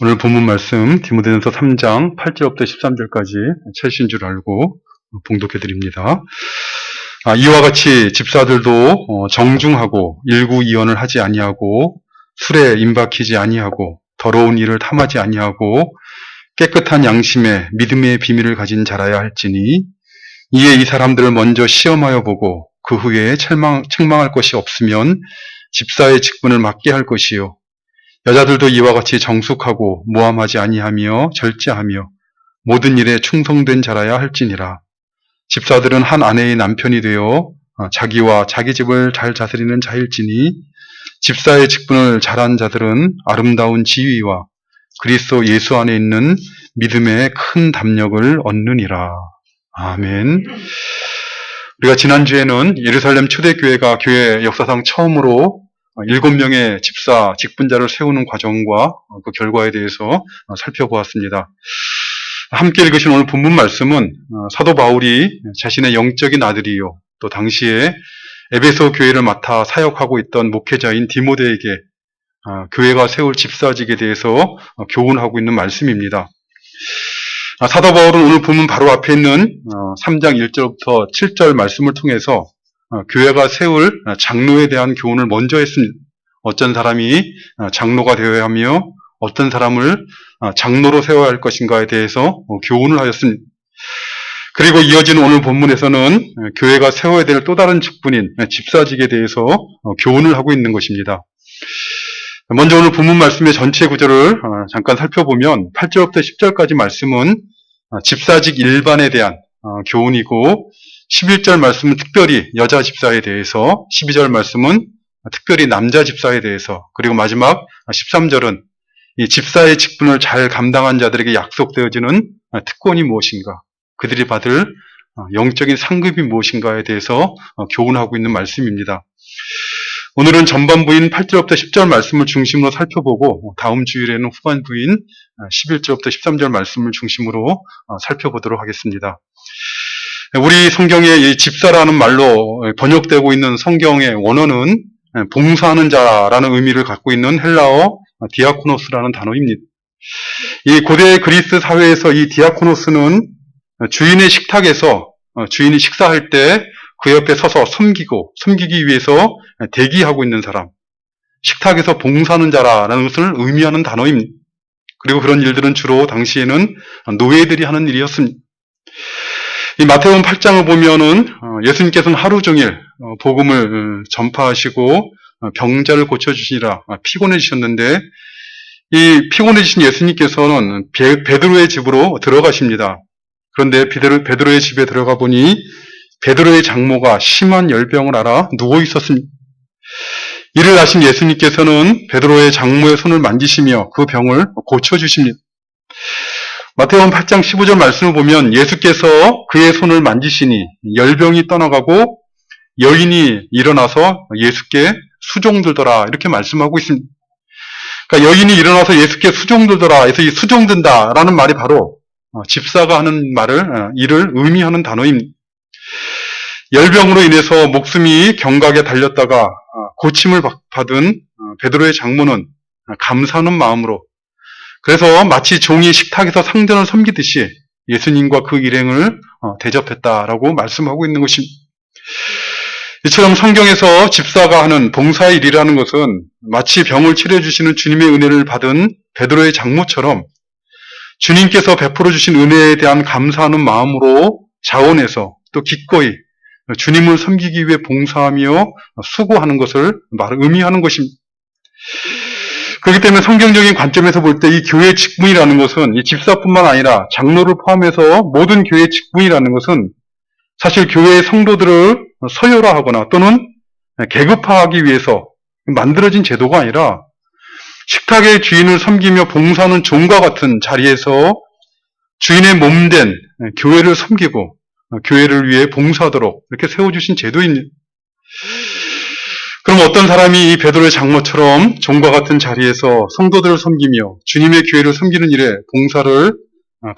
오늘 본문 말씀 디모데전서 3장 8절부터 13절까지 최신 줄 알고 봉독해 드립니다. 이와 같이 집사들도 정중하고 일구이언을 하지 아니하고 술에 임박히지 아니하고 더러운 일을 탐하지 아니하고 깨끗한 양심에 믿음의 비밀을 가진 자라야 할지니 이에 이 사람들을 먼저 시험하여 보고 그 후에 책망할 것이 없으면 집사의 직분을 맡게 할 것이요 여자들도 이와 같이 정숙하고 모함하지 아니하며 절제하며 모든 일에 충성된 자라야 할지니라. 집사들은 한 아내의 남편이 되어 자기와 자기 집을 잘 다스리는 자일지니 집사의 직분을 잘한 자들은 아름다운 지위와 그리스도 예수 안에 있는 믿음의 큰 담력을 얻느니라. 아멘. 우리가 지난주에는 예루살렘 초대교회가 교회 역사상 처음으로 7명의 집사, 직분자를 세우는 과정과 그 결과에 대해서 살펴보았습니다. 함께 읽으신 오늘 본문 말씀은 사도 바울이 자신의 영적인 아들이요 또 당시에 에베소 교회를 맡아 사역하고 있던 목회자인 디모데에게 교회가 세울 집사직에 대해서 교훈하고 있는 말씀입니다. 사도 바울은 오늘 본문 바로 앞에 있는 3장 1절부터 7절 말씀을 통해서 교회가 세울 장로에 대한 교훈을 먼저 했습니다. 어떤 사람이 장로가 되어야 하며 어떤 사람을 장로로 세워야 할 것인가에 대해서 교훈을 하였습니다. 그리고 이어지는 오늘 본문에서는 교회가 세워야 될 또 다른 직분인 집사직에 대해서 교훈을 하고 있는 것입니다. 먼저 오늘 본문 말씀의 전체 구절을 잠깐 살펴보면 8절부터 10절까지 말씀은 집사직 일반에 대한 교훈이고 11절 말씀은 특별히 여자 집사에 대해서, 12절 말씀은 특별히 남자 집사에 대해서, 그리고 마지막 13절은 이 집사의 직분을 잘 감당한 자들에게 약속되어지는 특권이 무엇인가, 그들이 받을 영적인 상급이 무엇인가에 대해서 교훈하고 있는 말씀입니다. 오늘은 전반부인 8절부터 10절 말씀을 중심으로 살펴보고 다음 주일에는 후반부인 11절부터 13절 말씀을 중심으로 살펴보도록 하겠습니다. 우리 성경에 이 집사라는 말로 번역되고 있는 성경의 원어는 봉사하는 자라는 의미를 갖고 있는 헬라어 디아코노스라는 단어입니다. 이 고대 그리스 사회에서 이 디아코노스는 주인의 식탁에서 주인이 식사할 때 그 옆에 서서 섬기기 위해서 대기하고 있는 사람, 식탁에서 봉사하는 자라는 것을 의미하는 단어입니다. 그리고 그런 일들은 주로 당시에는 노예들이 하는 일이었습니다. 이 마태복음 8장을 보면은 예수님께서는 하루 종일 복음을 전파하시고 병자를 고쳐주시니라 피곤해지셨는데, 이 피곤해지신 예수님께서는 베드로의 집으로 들어가십니다. 그런데 베드로의 집에 들어가 보니 베드로의 장모가 심한 열병을 앓아 누워 있었습니다. 이를 아신 예수님께서는 베드로의 장모의 손을 만지시며 그 병을 고쳐주십니다. 마태복음 8장 15절 말씀을 보면 예수께서 그의 손을 만지시니 열병이 떠나가고 여인이 일어나서 예수께 수종들더라, 이렇게 말씀하고 있습니다. 그러니까 여인이 일어나서 예수께 수종들더라 해서 이 수종든다라는 말이 바로 집사가 하는 일을 의미하는 단어입니다. 열병으로 인해서 목숨이 경각에 달렸다가 고침을 받은 베드로의 장모는 감사하는 마음으로, 그래서 마치 종이 식탁에서 상전을 섬기듯이 예수님과 그 일행을 대접했다라고 말씀하고 있는 것입니다. 이처럼 성경에서 집사가 하는 봉사의 일이라는 것은 마치 병을 치료해주시는 주님의 은혜를 받은 베드로의 장모처럼 주님께서 베풀어 주신 은혜에 대한 감사하는 마음으로 자원해서 또 기꺼이 주님을 섬기기 위해 봉사하며 수고하는 것을 의미하는 것입니다. 그렇기 때문에 성경적인 관점에서 볼 때 이 교회의 직분이라는 것은 이 집사뿐만 아니라 장로를 포함해서 모든 교회의 직분이라는 것은 사실 교회의 성도들을 서열화하거나 또는 계급화하기 위해서 만들어진 제도가 아니라 식탁의 주인을 섬기며 봉사하는 종과 같은 자리에서 주인의 몸된 교회를 섬기고 교회를 위해 봉사하도록 이렇게 세워주신 제도입니다. 그럼 어떤 사람이 이 베드로의 장모처럼 종과 같은 자리에서 성도들을 섬기며 주님의 교회를 섬기는 일에 봉사를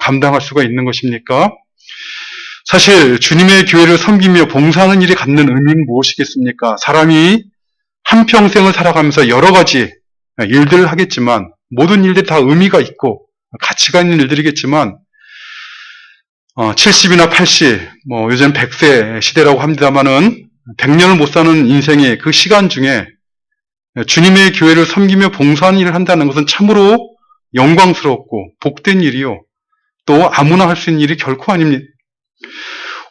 감당할 수가 있는 것입니까? 사실 주님의 교회를 섬기며 봉사하는 일이 갖는 의미는 무엇이겠습니까? 사람이 한평생을 살아가면서 여러 가지 일들을 하겠지만 모든 일들이 다 의미가 있고 가치가 있는 일들이겠지만 70이나 80, 요즘 100세 시대라고 합니다만은 100년을 못 사는 인생의 그 시간 중에 주님의 교회를 섬기며 봉사하는 일을 한다는 것은 참으로 영광스럽고 복된 일이요. 또 아무나 할 수 있는 일이 결코 아닙니다.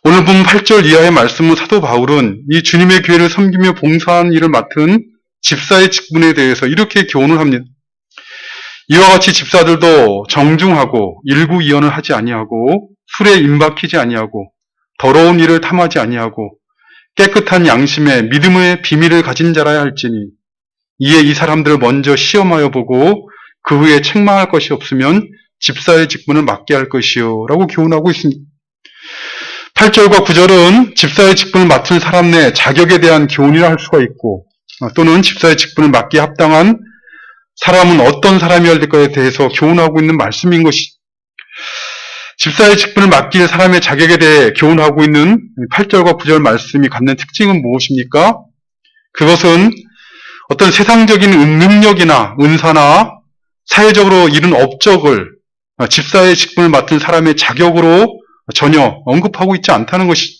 오늘 본 8절 이하의 말씀은 사도 바울은 이 주님의 교회를 섬기며 봉사하는 일을 맡은 집사의 직분에 대해서 이렇게 교훈을 합니다. 이와 같이 집사들도 정중하고 일구이연을 하지 아니하고 술에 임박히지 아니하고 더러운 일을 탐하지 아니하고 깨끗한 양심에 믿음의 비밀을 가진 자라야 할지니 이에 이 사람들을 먼저 시험하여 보고 그 후에 책망할 것이 없으면 집사의 직분을 맡게 할 것이요 라고 교훈하고 있습니다. 8절과 9절은 집사의 직분을 맡은 사람 내 자격에 대한 교훈이라 할 수가 있고 또는 집사의 직분을 맡기에 합당한 사람은 어떤 사람이어야 될까에 대해서 교훈하고 있는 말씀인 것이 집사의 직분을 맡길 사람의 자격에 대해 교훈하고 있는 8절과 9절 말씀이 갖는 특징은 무엇입니까? 그것은 어떤 세상적인 능력이나 은사나 사회적으로 이룬 업적을 집사의 직분을 맡은 사람의 자격으로 전혀 언급하고 있지 않다는 것이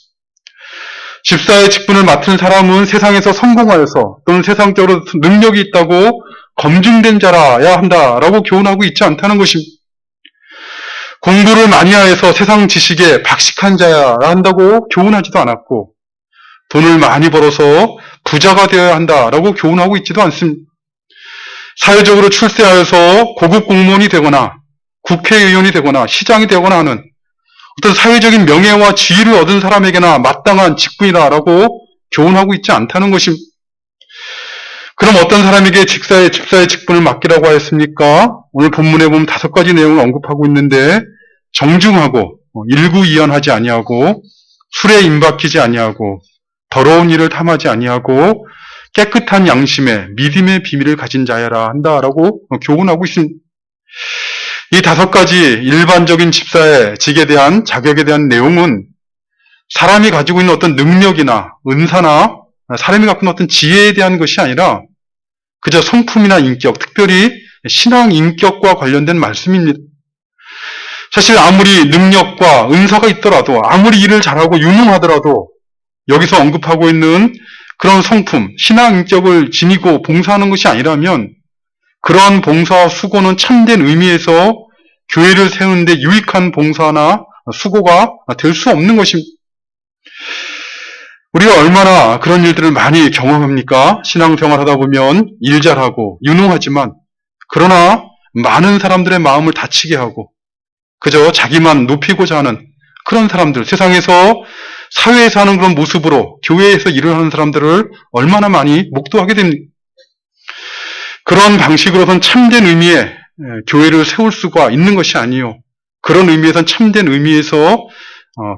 집사의 직분을 맡은 사람은 세상에서 성공하여서 또는 세상적으로 능력이 있다고 검증된 자라야 한다라고 교훈하고 있지 않다는 것입니다. 공부를 많이 하여서 세상 지식에 박식한 자야 한다고 교훈하지도 않았고 돈을 많이 벌어서 부자가 되어야 한다라고 교훈하고 있지도 않습니다. 사회적으로 출세하여서 고급 공무원이 되거나 국회의원이 되거나 시장이 되거나 하는 어떤 사회적인 명예와 지위를 얻은 사람에게나 마땅한 직분이라고 교훈하고 있지 않다는 것입니다. 그럼 어떤 사람에게 집사의 직분을 맡기라고 하였습니까? 오늘 본문에 보면 5가지 내용을 언급하고 있는데 정중하고 일구이연하지 아니하고 술에 임박히지 아니하고 더러운 일을 탐하지 아니하고 깨끗한 양심에 믿음의 비밀을 가진 자야라 한다라고 교훈하고 있습니다. 이 5가지 일반적인 집사의 직에 대한 자격에 대한 내용은 사람이 가지고 있는 어떤 능력이나 은사나 사람이 갖고 있는 어떤 지혜에 대한 것이 아니라 그저 성품이나 인격, 특별히 신앙 인격과 관련된 말씀입니다. 사실 아무리 능력과 은사가 있더라도 아무리 일을 잘하고 유능하더라도 여기서 언급하고 있는 그런 성품, 신앙 인격을 지니고 봉사하는 것이 아니라면 그러한 봉사와 수고는 참된 의미에서 교회를 세우는데 유익한 봉사나 수고가 될 수 없는 것입니다. 우리가 얼마나 그런 일들을 많이 경험합니까? 신앙생활 하다 보면 일 잘하고 유능하지만 그러나 많은 사람들의 마음을 다치게 하고 그저 자기만 높이고자 하는 그런 사람들, 세상에서 사회에서 하는 그런 모습으로 교회에서 일을 하는 사람들을 얼마나 많이 목도하게 됩니다. 그런 방식으로선 참된 의미의 교회를 세울 수가 있는 것이 아니요. 그런 의미에선 참된 의미에서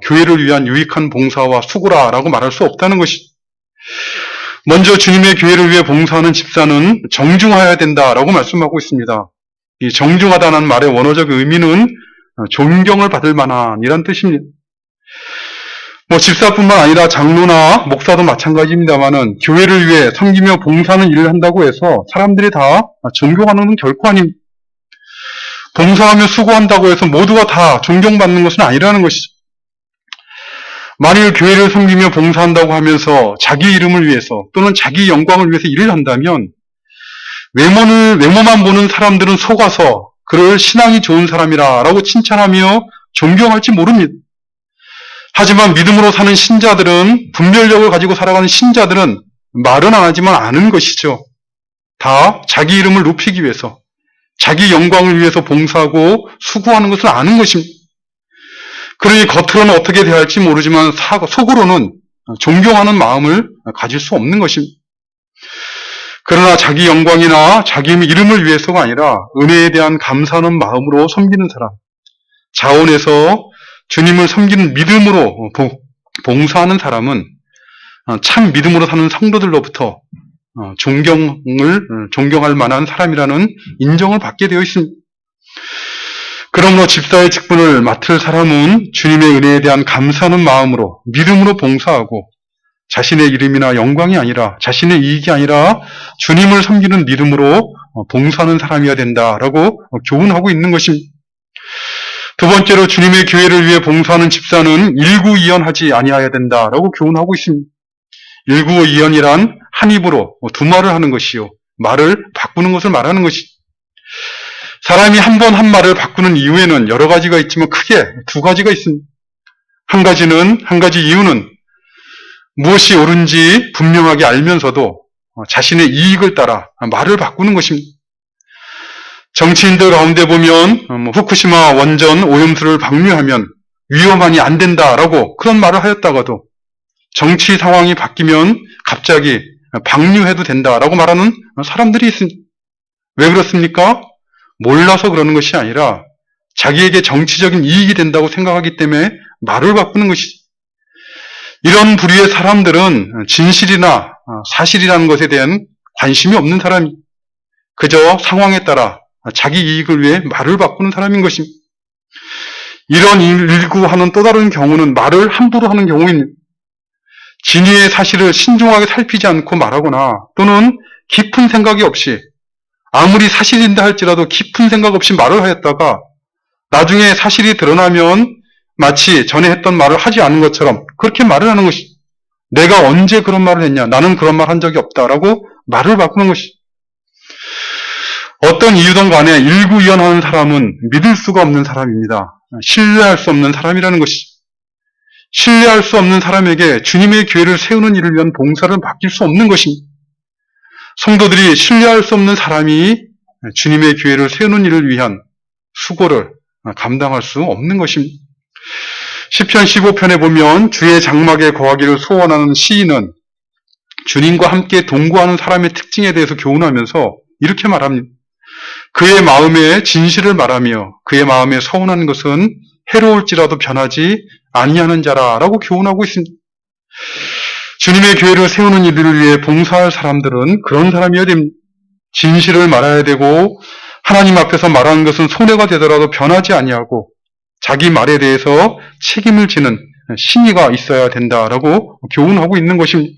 교회를 위한 유익한 봉사와 수고라라고 말할 수 없다는 것이. 먼저 주님의 교회를 위해 봉사하는 집사는 정중하여야 된다라고 말씀하고 있습니다. 이 정중하다는 말의 원어적 의미는 존경을 받을 만한 이란 뜻입니다. 집사뿐만 아니라 장로나 목사도 마찬가지입니다만은 교회를 위해 섬기며 봉사하는 일을 한다고 해서 사람들이 다 존경하는 건 결코 아닙니다. 봉사하며 수고한다고 해서 모두가 다 존경받는 것은 아니라는 것이죠. 만일 교회를 섬기며 봉사한다고 하면서 자기 이름을 위해서 또는 자기 영광을 위해서 일을 한다면 외모만 보는 사람들은 속아서 그를 신앙이 좋은 사람이라고 칭찬하며 존경할지 모릅니다. 하지만 믿음으로 사는 신자들은, 분별력을 가지고 살아가는 신자들은 말은 안 하지만 아는 것이죠. 다 자기 이름을 높이기 위해서, 자기 영광을 위해서 봉사하고 수고하는 것을 아는 것입니다. 그러니 겉으로는 어떻게 대할지 모르지만 속으로는 존경하는 마음을 가질 수 없는 것입니다. 그러나 자기 영광이나 자기 이름을 위해서가 아니라 은혜에 대한 감사하는 마음으로 섬기는 사람, 자원에서 주님을 섬기는 믿음으로 봉사하는 사람은 참 믿음으로 사는 성도들로부터 존경할 만한 사람이라는 인정을 받게 되어 있습니다. 그러므로 집사의 직분을 맡을 사람은 주님의 은혜에 대한 감사하는 마음으로 믿음으로 봉사하고 자신의 이름이나 영광이 아니라, 자신의 이익이 아니라 주님을 섬기는 믿음으로 봉사하는 사람이어야 된다라고 교훈하고 있는 것입니다. 두 번째로 주님의 교회를 위해 봉사하는 집사는 일구이연하지 아니해야 된다라고 교훈하고 있습니다. 일구이연이란 한 입으로 두 말을 하는 것이요, 말을 바꾸는 것을 말하는 것이. 사람이 한 번 한 말을 바꾸는 이유에는 여러 가지가 있지만 크게 두 가지가 있습니다. 한 가지 이유는 무엇이 옳은지 분명하게 알면서도 자신의 이익을 따라 말을 바꾸는 것입니다. 정치인들 가운데 보면 후쿠시마 원전 오염수를 방류하면 위험하니 안 된다라고 그런 말을 하였다가도 정치 상황이 바뀌면 갑자기 방류해도 된다라고 말하는 사람들이 있습니다. 왜 그렇습니까? 몰라서 그러는 것이 아니라 자기에게 정치적인 이익이 된다고 생각하기 때문에 말을 바꾸는 것이지. 이런 부류의 사람들은 진실이나 사실이라는 것에 대한 관심이 없는 사람이, 그저 상황에 따라 자기 이익을 위해 말을 바꾸는 사람인 것입니다. 이런 일구하는 또 다른 경우는 말을 함부로 하는 경우입니다. 진위의 사실을 신중하게 살피지 않고 말하거나 또는 깊은 생각이 없이, 아무리 사실인다 할지라도 깊은 생각 없이 말을 하였다가 나중에 사실이 드러나면 마치 전에 했던 말을 하지 않은 것처럼 그렇게 말을 하는 것이, 내가 언제 그런 말을 했냐, 나는 그런 말 한 적이 없다라고 말을 바꾸는 것이. 어떤 이유든 간에 일구이연하는 사람은 믿을 수가 없는 사람입니다. 신뢰할 수 없는 사람이라는 것이. 신뢰할 수 없는 사람에게 주님의 교회를 세우는 일을 위한 봉사를 맡길 수 없는 것입니다. 성도들이 신뢰할 수 없는 사람이 주님의 교회를 세우는 일을 위한 수고를 감당할 수 없는 것입니다. 시편 15편에 보면 주의 장막에 거하기를 소원하는 시인은 주님과 함께 동거하는 사람의 특징에 대해서 교훈하면서 이렇게 말합니다. 그의 마음에 진실을 말하며 그의 마음에 서운한 것은 해로울지라도 변하지 아니하는 자라라고 교훈하고 있습니다. 주님의 교회를 세우는 이들을 위해 봉사할 사람들은 그런 사람이어야 됩니다. 진실을 말해야 되고 하나님 앞에서 말하는 것은 손해가 되더라도 변하지 아니하고 자기 말에 대해서 책임을 지는 신의가 있어야 된다라고 교훈하고 있는 것입니다.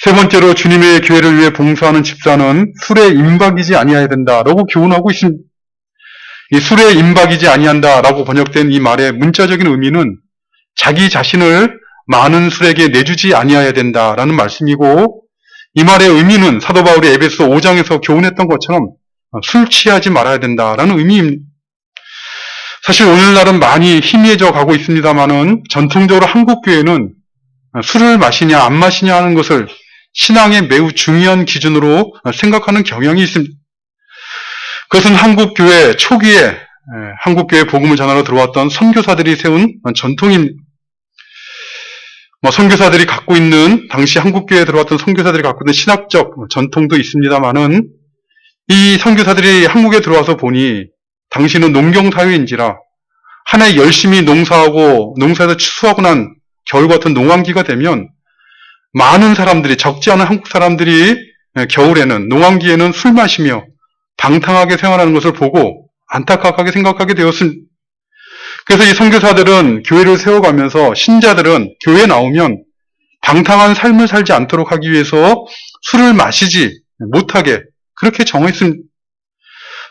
세 번째로 주님의 교회를 위해 봉사하는 집사는 술에 임박이지 아니해야 된다라고 교훈하고 있습니다. 이 술에 임박이지 아니한다라고 번역된 이 말의 문자적인 의미는 자기 자신을 많은 술에게 내주지 아니해야 된다라는 말씀이고, 이 말의 의미는 사도 바울이 에베소 5장에서 교훈했던 것처럼 술 취하지 말아야 된다라는 의미입니다. 사실 오늘날은 많이 희미해져 가고 있습니다만은 전통적으로 한국 교회는 술을 마시냐 안 마시냐 하는 것을 신앙의 매우 중요한 기준으로 생각하는 경향이 있습니다. 그것은 한국 교회 초기에 한국 교회 복음을 전하러 들어왔던 선교사들이 세운 전통입니다. 선교사들이 갖고 있는, 당시 한국 교회에 들어왔던 선교사들이 갖고 있는 신학적 전통도 있습니다만은 이 선교사들이 한국에 들어와서 보니 당시는 농경사회인지라 한 해 열심히 농사하고 농사에서 추수하고 난 겨울 같은 농한기가 되면 많은 사람들이, 적지 않은 한국 사람들이 겨울에는, 농한기에는 술 마시며 방탕하게 생활하는 것을 보고 안타깝게 생각하게 되었습니다. 그래서 이 선교사들은 교회를 세워가면서 신자들은 교회에 나오면 방탕한 삶을 살지 않도록 하기 위해서 술을 마시지 못하게 그렇게 정했습니다.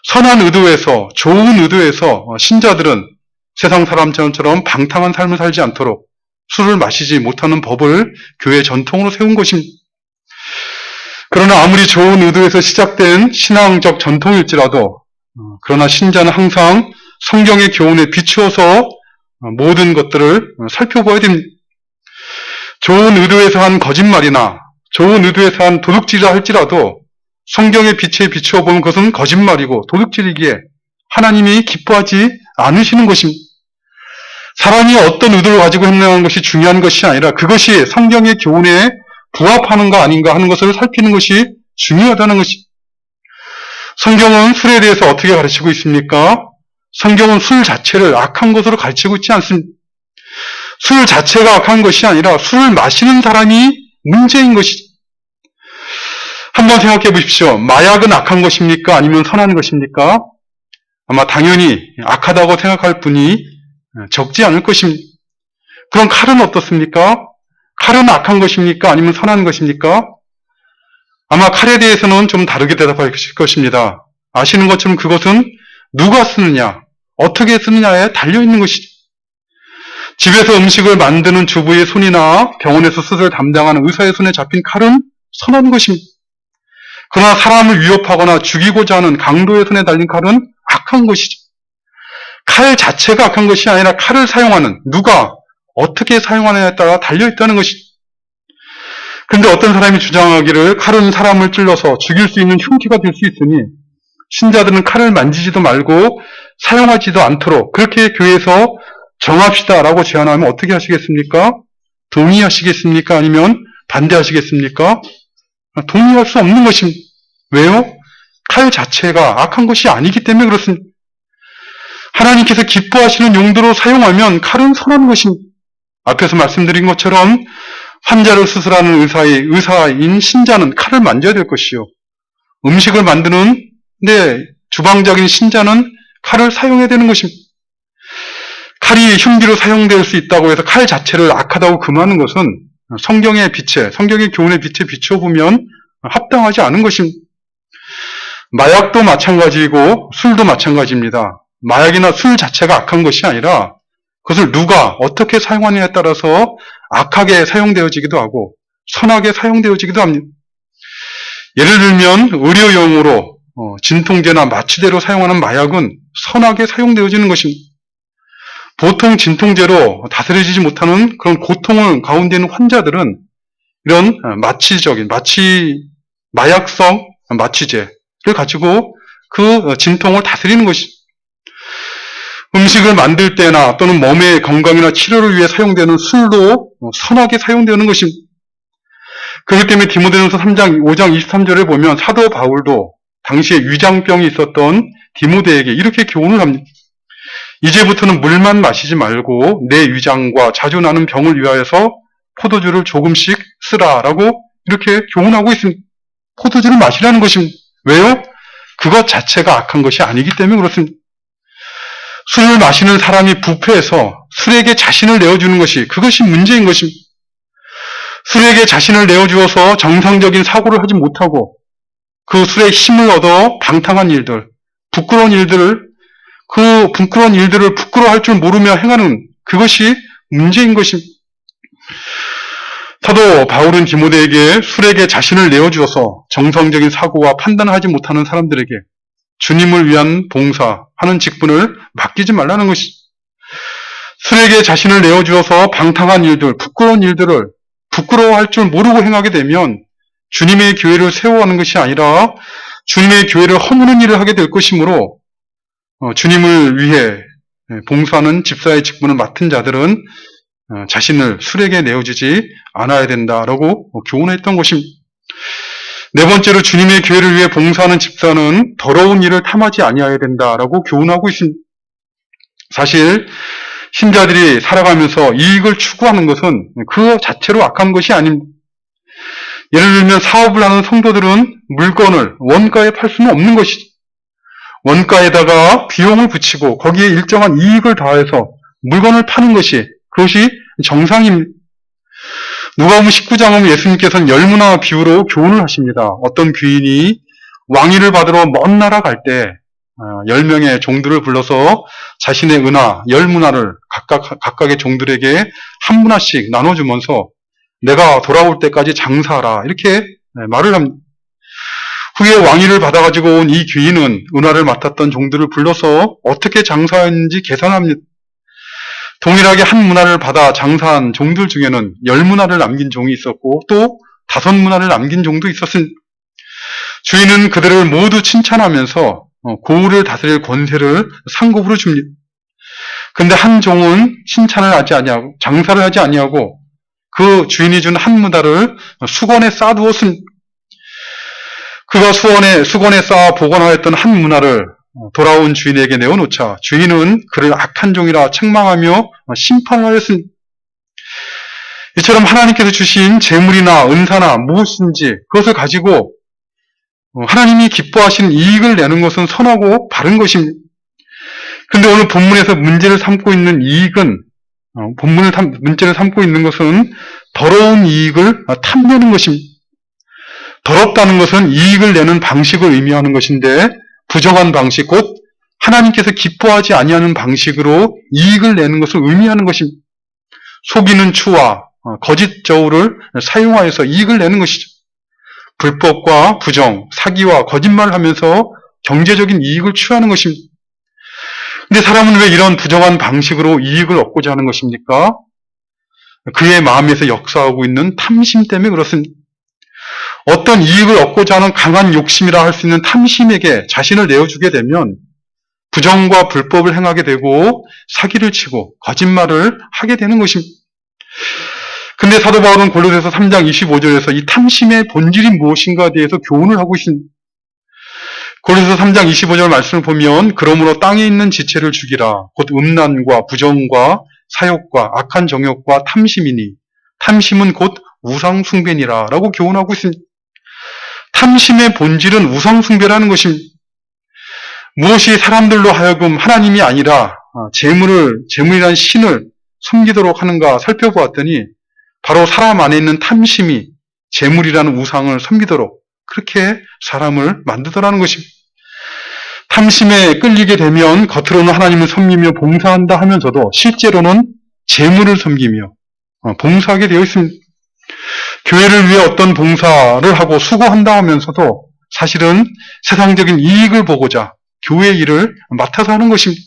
선한 의도에서, 좋은 의도에서 신자들은 세상 사람처럼 방탕한 삶을 살지 않도록 술을 마시지 못하는 법을 교회 전통으로 세운 것입니다. 그러나 아무리 좋은 의도에서 시작된 신앙적 전통일지라도 그러나 신자는 항상 성경의 교훈에 비추어서 모든 것들을 살펴봐야 됩니다. 좋은 의도에서 한 거짓말이나 좋은 의도에서 한 도둑질이라 할지라도 성경의 빛에 비추어 보면 그것은 거짓말이고 도둑질이기에 하나님이 기뻐하지 않으시는 것입니다. 사람이 어떤 의도를 가지고 행동하는 것이 중요한 것이 아니라 그것이 성경의 교훈에 부합하는가 아닌가 하는 것을 살피는 것이 중요하다는 것입니다. 성경은 술에 대해서 어떻게 가르치고 있습니까? 성경은 술 자체를 악한 것으로 가르치고 있지 않습니다. 술 자체가 악한 것이 아니라 술을 마시는 사람이 문제인 것이죠. 한번 생각해 보십시오. 마약은 악한 것입니까? 아니면 선한 것입니까? 아마 당연히 악하다고 생각할 분이 적지 않을 것입니다. 그럼 칼은 어떻습니까? 칼은 악한 것입니까? 아니면 선한 것입니까? 아마 칼에 대해서는 좀 다르게 대답하실 것입니다. 아시는 것처럼 그것은 누가 쓰느냐, 어떻게 쓰느냐에 달려있는 것이죠. 집에서 음식을 만드는 주부의 손이나 병원에서 수술을 담당하는 의사의 손에 잡힌 칼은 선한 것입니다. 그러나 사람을 위협하거나 죽이고자 하는 강도의 손에 달린 칼은 악한 것이죠. 칼 자체가 악한 것이 아니라 칼을 사용하는 누가 어떻게 사용하느냐에 따라 달려있다는 것이죠. 근데 어떤 사람이 주장하기를 칼은 사람을 찔러서 죽일 수 있는 흉기가 될 수 있으니 신자들은 칼을 만지지도 말고 사용하지도 않도록 그렇게 교회에서 정합시다라고 제안하면 어떻게 하시겠습니까? 동의하시겠습니까? 아니면 반대하시겠습니까? 동의할 수 없는 것입니다. 왜요? 칼 자체가 악한 것이 아니기 때문에 그렇습니다. 하나님께서 기뻐하시는 용도로 사용하면 칼은 선한 것입니다. 앞에서 말씀드린 것처럼 환자를 수술하는 의사인 신자는 칼을 만져야 될 것이요. 음식을 만드는 주방장인 신자는 칼을 사용해야 되는 것입니다. 칼이 흉기로 사용될 수 있다고 해서 칼 자체를 악하다고 금하는 것은 성경의 교훈의 빛에 비춰보면 합당하지 않은 것입니다. 마약도 마찬가지이고 술도 마찬가지입니다. 마약이나 술 자체가 악한 것이 아니라 그것을 누가 어떻게 사용하느냐에 따라서 악하게 사용되어지기도 하고 선하게 사용되어지기도 합니다. 예를 들면 의료용으로 진통제나 마취제로 사용하는 마약은 선하게 사용되어지는 것입니다. 보통 진통제로 다스려지지 못하는 그런 고통을 가운데 있는 환자들은 이런 마약성 마취제를 가지고 그 진통을 다스리는 것이 음식을 만들 때나 또는 몸의 건강이나 치료를 위해 사용되는 술도 선하게 사용되는 것입니다. 그렇기 때문에 디모데전서 3장 5장 23절에 보면 사도 바울도 당시에 위장병이 있었던 디모데에게 이렇게 교훈을 합니다. 이제부터는 물만 마시지 말고 내 위장과 자주 나는 병을 위하여서 포도주를 조금씩 쓰라라고 이렇게 교훈하고 있습니다. 포도주를 마시라는 것입니다. 왜요? 그것 자체가 악한 것이 아니기 때문에 그렇습니다. 술을 마시는 사람이 부패해서 술에게 자신을 내어주는 그것이 문제인 것입니다. 술에게 자신을 내어주어서 정상적인 사고를 하지 못하고 그 술에 힘을 얻어 방탕한 일들, 부끄러운 일들을 부끄러워할 줄 모르며 행하는 그것이 문제인 것입니다. 사도 바울은 디모데에게 술에게 자신을 내어주어서 정상적인 사고와 판단을 하지 못하는 사람들에게 주님을 위한 봉사하는 직분을 맡기지 말라는 것이 술에게 자신을 내어주어서 방탕한 일들, 부끄러운 일들을 부끄러워할 줄 모르고 행하게 되면 주님의 교회를 세워가는 것이 아니라 주님의 교회를 허무는 일을 하게 될 것이므로 주님을 위해 봉사하는 집사의 직분을 맡은 자들은 자신을 술에게 내어주지 않아야 된다라고 교훈했던 것입니다. 네 번째로 주님의 교회를 위해 봉사하는 집사는 더러운 일을 탐하지 아니해야 된다라고 교훈하고 있습니다. 사실 신자들이 살아가면서 이익을 추구하는 것은 그 자체로 악한 것이 아닙니다. 예를 들면 사업을 하는 성도들은 물건을 원가에 팔 수는 없는 것이죠. 원가에다가 비용을 붙이고 거기에 일정한 이익을 더해서 물건을 파는 그것이 정상입니다. 누가복음 19장 보면 예수님께서는 열무나 비유로 교훈을 하십니다. 어떤 귀인이 왕위를 받으러 먼 나라 갈 때 10명의 종들을 불러서 자신의 은하, 열무나를 각각의 종들에게 한 문화씩 나눠주면서 내가 돌아올 때까지 장사하라 이렇게 말을 합니다. 후에 왕위를 받아가지고 온 이 귀인은 은하를 맡았던 종들을 불러서 어떻게 장사했는지 계산합니다. 동일하게 한 문화를 받아 장사한 종들 중에는 10문화를 남긴 종이 있었고 또 5문화를 남긴 종도 있었습니다. 주인은 그들을 모두 칭찬하면서 고을을 다스릴 권세를 상급으로 줍니다. 근데 한 종은 칭찬을 하지 아니하고 장사를 하지 아니하고 그 주인이 준 한 문화를 수건에 쌓아두었습니다. 그가 수건에 쌓아 보관하였던 한 문화를 돌아온 주인에게 내어놓자 주인은 그를 악한 종이라 책망하며 심판을 하였습니다. 이처럼 하나님께서 주신 재물이나 은사나 무엇인지 그것을 가지고 하나님이 기뻐하시는 이익을 내는 것은 선하고 바른 것입니다. 그런데 오늘 본문에서 문제를 삼고 있는 이익은 문제를 삼고 있는 것은 더러운 이익을 탐내는 것입니다. 더럽다는 것은 이익을 내는 방식을 의미하는 것인데 부정한 방식, 곧 하나님께서 기뻐하지 아니하는 방식으로 이익을 내는 것을 의미하는 것입니다. 속이는 추와 거짓 저울을 사용하여서 이익을 내는 것이죠. 불법과 부정, 사기와 거짓말을 하면서 경제적인 이익을 취하는 것입니다. 근데 사람은 왜 이런 부정한 방식으로 이익을 얻고자 하는 것입니까? 그의 마음에서 역사하고 있는 탐심 때문에 그렇습니다. 어떤 이익을 얻고자 하는 강한 욕심이라 할 수 있는 탐심에게 자신을 내어주게 되면 부정과 불법을 행하게 되고 사기를 치고 거짓말을 하게 되는 것입니다. 근데 사도 바울은 골로새서 3장 25절에서 이 탐심의 본질이 무엇인가에 대해서 교훈을 하고 있습니다. 골로새서 3장 25절 말씀을 보면 그러므로 땅에 있는 지체를 죽이라 곧 음란과 부정과 사욕과 악한 정욕과 탐심이니 탐심은 곧 우상숭배니라 라고 교훈하고 있습니다. 탐심의 본질은 우상숭배라는 것입니다. 무엇이 사람들로 하여금 하나님이 아니라 재물이란 신을 섬기도록 하는가 살펴보았더니 바로 사람 안에 있는 탐심이 재물이라는 우상을 섬기도록 그렇게 사람을 만들더라는 것입니다. 탐심에 끌리게 되면 겉으로는 하나님을 섬기며 봉사한다 하면서도 실제로는 재물을 섬기며 봉사하게 되어 있습니다. 교회를 위해 어떤 봉사를 하고 수고한다 하면서도 사실은 세상적인 이익을 보고자 교회 일을 맡아서 하는 것입니다.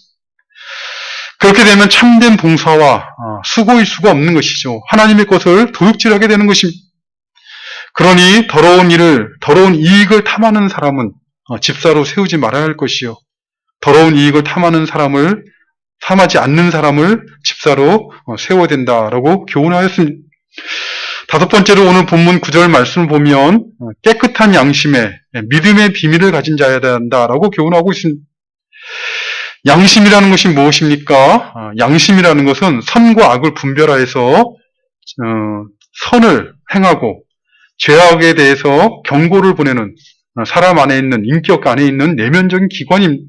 그렇게 되면 참된 봉사와 수고일 수가 없는 것이죠. 하나님의 것을 도둑질하게 되는 것입니다. 그러니 더러운 이익을 탐하는 사람은 집사로 세우지 말아야 할 것이요. 더러운 이익을 탐하지 않는 사람을 집사로 세워야 된다라고 교훈하였습니다. 다섯 번째로 오늘 본문 9절 말씀을 보면 깨끗한 양심에 믿음의 비밀을 가진 자여야 한다라고 교훈하고 있습니다. 양심이라는 것이 무엇입니까? 양심이라는 것은 선과 악을 분별하여서 선을 행하고 죄악에 대해서 경고를 보내는 사람 안에 있는 인격 안에 있는 내면적인 기관입니다.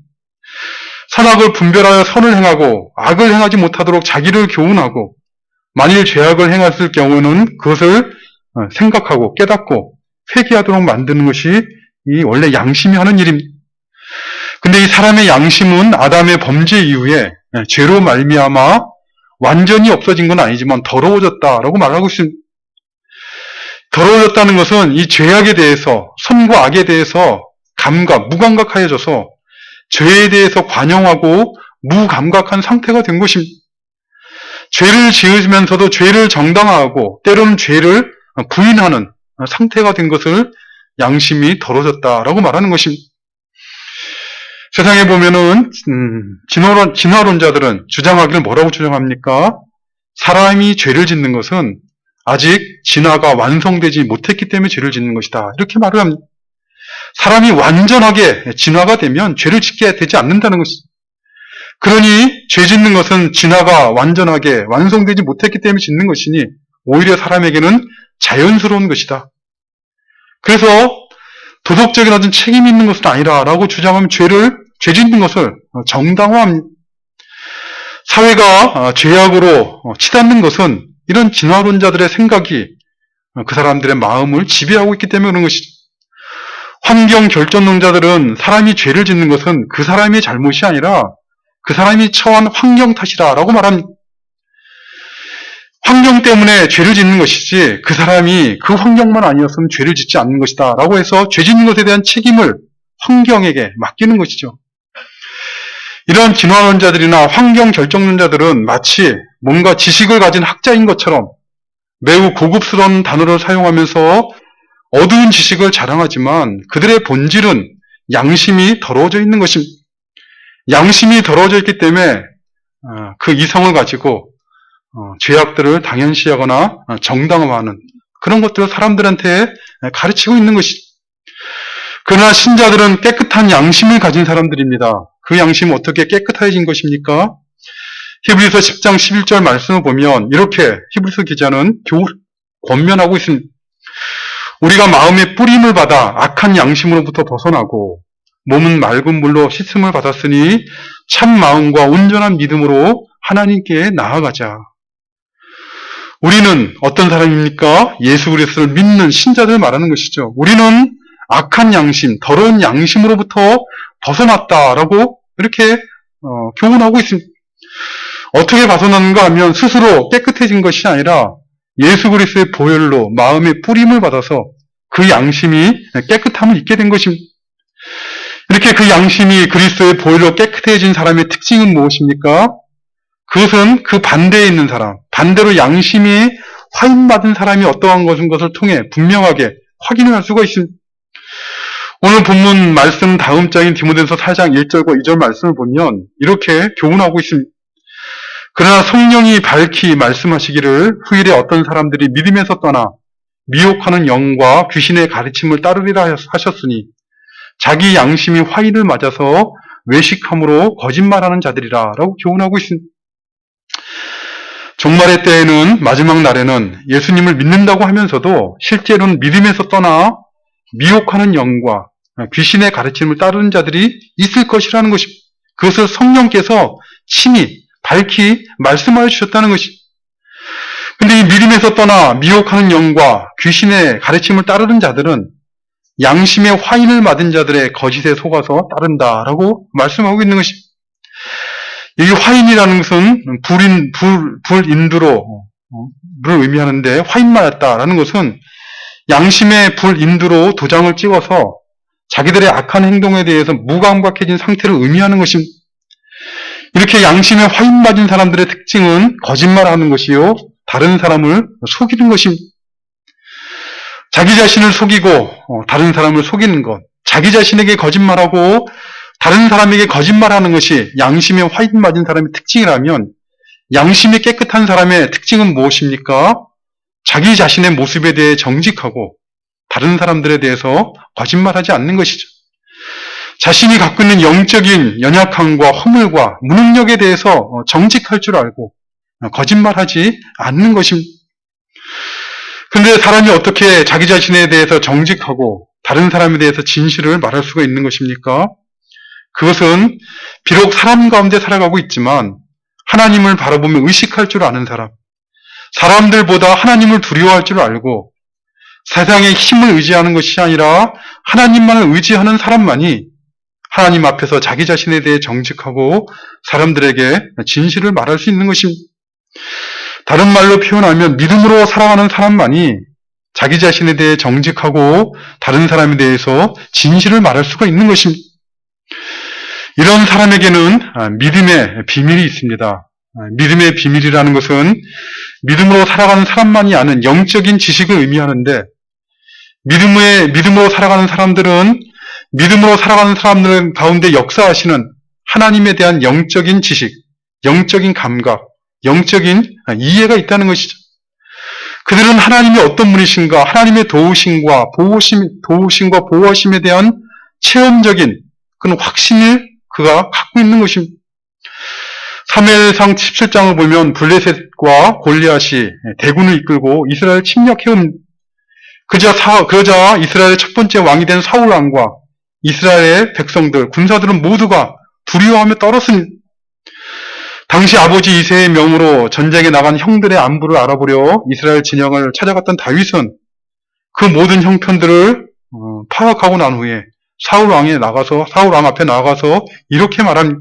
선악을 분별하여 선을 행하고 악을 행하지 못하도록 자기를 교훈하고 만일 죄악을 행했을 경우는 그것을 생각하고 깨닫고 회개하도록 만드는 것이 이 원래 양심이 하는 일입니다. 근데 이 사람의 양심은 아담의 범죄 이후에 죄로 말미암아 완전히 없어진 건 아니지만 더러워졌다라고 말하고 있습니다. 더러워졌다는 것은 이 죄악에 대해서 선과 악에 대해서 무감각하여져서 죄에 대해서 관용하고 무감각한 상태가 된 것입니다. 죄를 지으면서도 죄를 정당화하고 때로는 죄를 부인하는 상태가 된 것을 양심이 더러워졌다라고 말하는 것입니다. 세상에 보면은 진화론자들은 주장하기를 뭐라고 주장합니까? 사람이 죄를 짓는 것은 아직 진화가 완성되지 못했기 때문에 죄를 짓는 것이다. 이렇게 말을 합니다. 사람이 완전하게 진화가 되면 죄를 짓게 되지 않는다는 것이죠. 그러니 죄 짓는 것은 진화가 완전하게 완성되지 못했기 때문에 짓는 것이니 오히려 사람에게는 자연스러운 것이다. 그래서 도덕적인 어떤 책임이 있는 것은 아니라라고 주장하면 죄 짓는 것을 정당화합니다. 사회가 죄악으로 치닫는 것은 이런 진화론자들의 생각이 그 사람들의 마음을 지배하고 있기 때문에 그런 것이죠. 환경 결정론자들은 사람이 죄를 짓는 것은 그 사람의 잘못이 아니라 그 사람이 처한 환경 탓이다라고 말합니다. 환경 때문에 죄를 짓는 것이지 그 사람이 그 환경만 아니었으면 죄를 짓지 않는 것이다 라고 해서 죄 짓는 것에 대한 책임을 환경에게 맡기는 것이죠. 이런 진화론자들이나 환경 결정론자들은 마치 뭔가 지식을 가진 학자인 것처럼 매우 고급스러운 단어를 사용하면서 어두운 지식을 자랑하지만 그들의 본질은 양심이 더러워져 있는 것입니다. 양심이 더러워져 있기 때문에 그 이성을 가지고 죄악들을 당연시하거나 정당화하는 그런 것들을 사람들한테 가르치고 있는 것이죠. 그러나 신자들은 깨끗한 양심을 가진 사람들입니다. 그 양심은 어떻게 깨끗해진 것입니까? 히브리서 10장 11절 말씀을 보면 이렇게 히브리서 기자는 권면하고 있습니다. 우리가 마음의 뿌림을 받아 악한 양심으로부터 벗어나고 몸은 맑은 물로 씻음을 받았으니 참 마음과 온전한 믿음으로 하나님께 나아가자. 우리는 어떤 사람입니까? 예수 그리스도를 믿는 신자들 말하는 것이죠. 우리는 악한 양심, 더러운 양심으로부터 벗어났다라고 이렇게 교훈하고 있습니다. 어떻게 벗어나는가 하면 스스로 깨끗해진 것이 아니라 예수 그리스도의 보혈로 마음의 뿌림을 받아서 그 양심이 깨끗함을 잊게 된 것입니다. 이렇게 그 양심이 그리스도의 보혈로 깨끗해진 사람의 특징은 무엇입니까? 그것은 그 반대에 있는 사람, 반대로 양심이 화인받은 사람이 어떠한 것을 통해 분명하게 확인을 할 수가 있습니다. 오늘 본문 말씀 다음 장인 디모데전서 4장 1절과 2절 말씀을 보면 이렇게 교훈하고 있습니다. 그러나 성령이 밝히 말씀하시기를 후일에 어떤 사람들이 믿음에서 떠나 미혹하는 영과 귀신의 가르침을 따르리라 하셨으니 자기 양심이 화인을 맞아서 외식함으로 거짓말하는 자들이라 라고 교훈하고 있습니다. 종말의 때에는, 마지막 날에는 예수님을 믿는다고 하면서도 실제로는 믿음에서 떠나 미혹하는 영과 귀신의 가르침을 따르는 자들이 있을 것이라는 것입니다. 그것을 성령께서 친히 밝히 말씀하여 주셨다는 것입니다. 근데 이 믿음에서 떠나 미혹하는 영과 귀신의 가르침을 따르는 자들은 양심의 화인을 맞은 자들의 거짓에 속아서 따른다라고 말씀하고 있는 것입니다. 이 화인이라는 것은 불인두로 를 의미하는데 화인 맞았다라는 것은 양심의 불인두로 도장을 찍어서 자기들의 악한 행동에 대해서 무감각해진 상태를 의미하는 것입니다. 이렇게 양심에 화인 맞은 사람들의 특징은 거짓말하는 것이요, 다른 사람을 속이는 것입니다. 자기 자신을 속이고 다른 사람을 속이는 것, 자기 자신에게 거짓말하고 다른 사람에게 거짓말하는 것이 양심에 화인 맞은 사람의 특징이라면 양심이 깨끗한 사람의 특징은 무엇입니까? 자기 자신의 모습에 대해 정직하고 다른 사람들에 대해서 거짓말하지 않는 것이죠. 자신이 갖고 있는 영적인 연약함과 허물과 무능력에 대해서 정직할 줄 알고 거짓말하지 않는 것입니다. 그런데 사람이 어떻게 자기 자신에 대해서 정직하고 다른 사람에 대해서 진실을 말할 수가 있는 것입니까? 그것은 비록 사람 가운데 살아가고 있지만 하나님을 바라보며 의식할 줄 아는 사람, 사람들보다 하나님을 두려워할 줄 알고 세상의 힘을 의지하는 것이 아니라 하나님만을 의지하는 사람만이 하나님 앞에서 자기 자신에 대해 정직하고 사람들에게 진실을 말할 수 있는 것입니다. 다른 말로 표현하면 믿음으로 살아가는 사람만이 자기 자신에 대해 정직하고 다른 사람에 대해서 진실을 말할 수가 있는 것입니다. 이런 사람에게는 믿음의 비밀이 있습니다. 믿음의 비밀이라는 것은 믿음으로 살아가는 사람만이 아는 영적인 지식을 의미하는데 믿음으로 살아가는 사람들은 믿음으로 살아가는 사람들 가운데 역사하시는 하나님에 대한 영적인 지식, 영적인 감각, 영적인 이해가 있다는 것이죠. 그들은 하나님이 어떤 분이신가, 하나님의 도우심과 보호하심에 대한 체험적인 그런 확신을 그가 갖고 있는 것입니다. 사무엘상 17장을 보면 블레셋과 골리앗이 대군을 이끌고 이스라엘을 침략해온 그러자 이스라엘의 첫 번째 왕이 된 사울 왕과 이스라엘의 백성들, 군사들은 모두가 두려워하며 떨었으니 당시 아버지 이새의 명으로 전쟁에 나간 형들의 안부를 알아보려 이스라엘 진영을 찾아갔던 다윗은 그 모든 형편들을 파악하고 난 후에 사울 왕 앞에 나가서 이렇게 말합니다.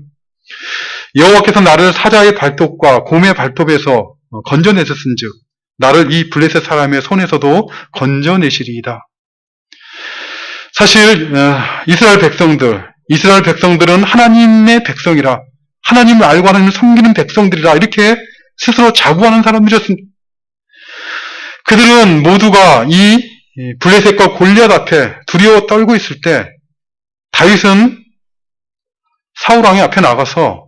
여호와께서 나를 사자의 발톱과 곰의 발톱에서 건져내셨은즉 나를 이 블레셋 사람의 손에서도 건져내시리이다. 사실 이스라엘 백성들은 하나님의 백성이라, 하나님을 알고 하나님을 섬기는 백성들이라 이렇게 스스로 자부하는 사람들이었습니다. 그들은 모두가 이 블레셋과 골리앗 앞에 두려워 떨고 있을 때 다윗은 사울 왕의 앞에 나가서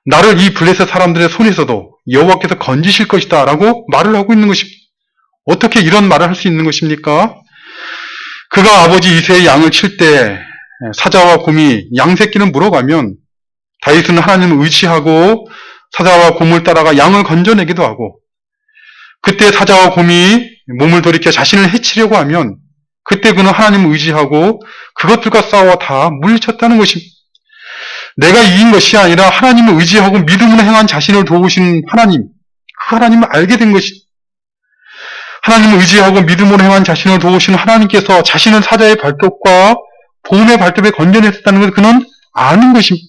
나를 이 블레셋 사람들의 손에서도 여호와께서 건지실 것이다 라고 말을 하고 있는 것입니다. 어떻게 이런 말을 할 수 있는 것입니까? 그가 아버지 이새의 양을 칠 때 사자와 곰이 양 새끼를 물어가면 다윗은 하나님을 의지하고 사자와 곰을 따라가 양을 건져내기도 하고, 그때 사자와 곰이 몸을 돌이켜 자신을 해치려고 하면 그때 그는 하나님을 의지하고 그것들과 싸워 다 물리쳤다는 것입니다. 내가 이긴 것이 아니라 하나님을 의지하고 믿음으로 행한 자신을 도우신 하나님, 그 하나님을 알게 된 것이 하나님을 의지하고 믿음으로 행한 자신을 도우신 하나님께서 자신을 사자의 발톱과 봄의 발톱에 건져냈다는 것을 그는 아는 것입니다.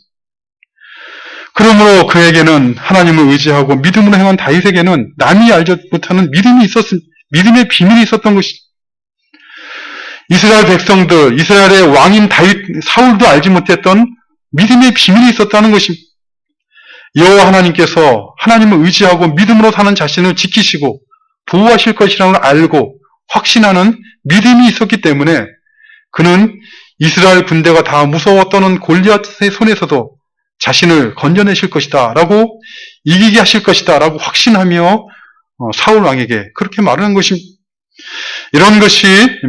그러므로 그에게는 하나님을 의지하고 믿음으로 행한 다윗에게는 남이 알지 못하는 믿음의 비밀이 있었던 것이죠. 이스라엘 백성들, 이스라엘의 왕인 다윗, 사울도 알지 못했던 믿음의 비밀이 있었다는 것입니다. 여호와 하나님께서 하나님을 의지하고 믿음으로 사는 자신을 지키시고 보호하실 것이라는 걸 알고 확신하는 믿음이 있었기 때문에 그는 이스라엘 군대가 다 무서워 떠는 골리앗의 손에서도 자신을 건져내실 것이다 라고, 이기게 하실 것이다 라고 확신하며 사울 왕에게 그렇게 말하는 것입니다. 이런 것이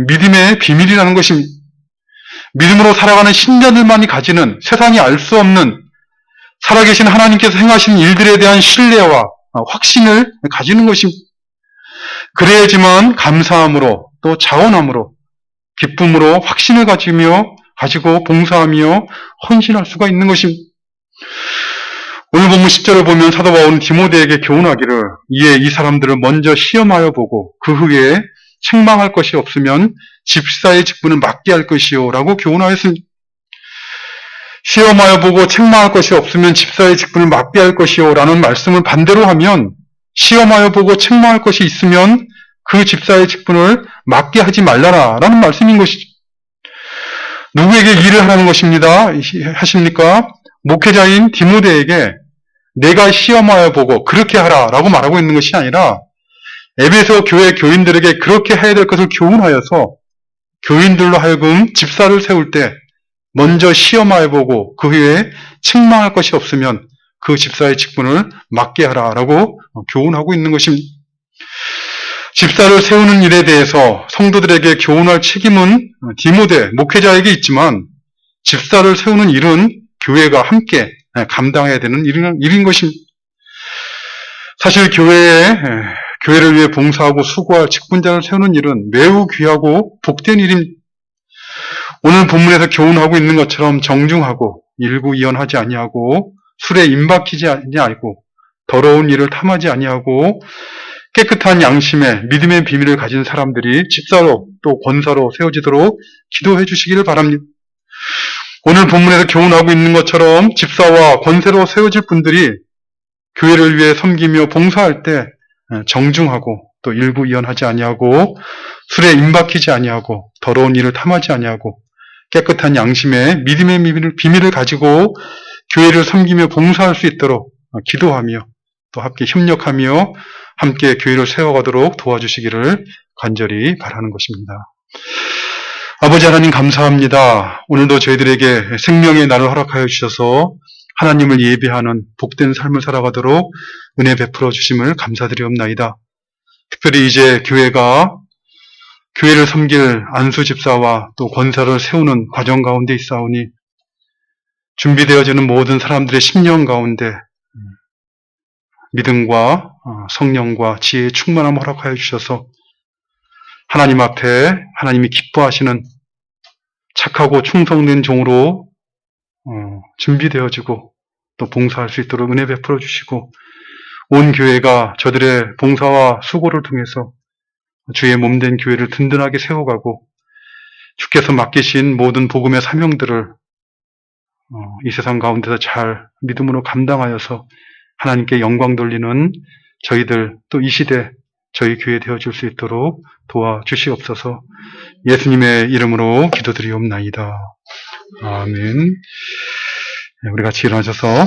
믿음의 비밀이라는 것입니다. 믿음으로 살아가는 신자들만이 가지는, 세상이 알 수 없는 살아계신 하나님께서 행하시는 일들에 대한 신뢰와 확신을 가지는 것입니다. 그래야지만 감사함으로 또 자원함으로 기쁨으로 확신을 가지고 봉사하며 헌신할 수가 있는 것입니다. 오늘 본문 10절을 보면 사도 바울은 디모데에게 교훈하기를, 이에 이 사람들을 먼저 시험하여 보고 그 후에 책망할 것이 없으면 집사의 직분을 맡게 할 것이요 라고 교훈하였습니다. 시험하여 보고 책망할 것이 없으면 집사의 직분을 맡게 할 것이요 라는 말씀을 반대로 하면, 시험하여 보고 책망할 것이 있으면 그 집사의 직분을 맡게 하지 말라라 라는 말씀인 것이죠. 누구에게 일을 하라는 것입니다. 하십니까? 목회자인 디모데에게 내가 시험하여 보고 그렇게 하라 라고 말하고 있는 것이 아니라, 에베소 교회 교인들에게 그렇게 해야 될 것을 교훈하여서 교인들로 하여금 집사를 세울 때 먼저 시험하여 보고 그 후에 책망할 것이 없으면 그 집사의 직분을 맡게 하라 라고 교훈하고 있는 것입니다. 집사를 세우는 일에 대해서 성도들에게 교훈할 책임은 디모데 목회자에게 있지만, 집사를 세우는 일은 교회가 함께 감당해야 되는 일인 것입니다. 사실 교회를 위해 봉사하고 수고할 직분자를 세우는 일은 매우 귀하고 복된 일입니다. 오늘 본문에서 교훈하고 있는 것처럼 정중하고 일구이연하지 아니하고 술에 임박히지 아니하고 더러운 일을 탐하지 아니하고 깨끗한 양심에 믿음의 비밀을 가진 사람들이 집사로 또 권사로 세워지도록 기도해 주시기를 바랍니다. 오늘 본문에서 교훈하고 있는 것처럼 집사와 권세로 세워질 분들이 교회를 위해 섬기며 봉사할 때 정중하고 또 일구이연하지 아니하고 술에 임박히지 아니하고 더러운 일을 탐하지 아니하고 깨끗한 양심에 믿음의 비밀을 가지고 교회를 섬기며 봉사할 수 있도록 기도하며 또 함께 협력하며 함께 교회를 세워가도록 도와주시기를 간절히 바라는 것입니다. 아버지 하나님 감사합니다. 오늘도 저희들에게 생명의 날을 허락하여 주셔서 하나님을 예배하는 복된 삶을 살아가도록 은혜 베풀어 주심을 감사드리옵나이다. 특별히 이제 교회를 섬길 안수 집사와 또 권사를 세우는 과정 가운데 있사오니 준비되어지는 모든 사람들의 심령 가운데 믿음과 성령과 지혜의 충만함을 허락하여 주셔서 하나님 앞에 하나님이 기뻐하시는 착하고 충성된 종으로 준비되어지고 또 봉사할 수 있도록 은혜 베풀어 주시고, 온 교회가 저들의 봉사와 수고를 통해서 주의 몸된 교회를 든든하게 세워가고 주께서 맡기신 모든 복음의 사명들을 이 세상 가운데서 잘 믿음으로 감당하여서 하나님께 영광 돌리는 저희들 또 이 시대 저희 교회 되어줄 수 있도록 도와주시옵소서. 예수님의 이름으로 기도드리옵나이다. 아멘. 우리 같이 일어나셔서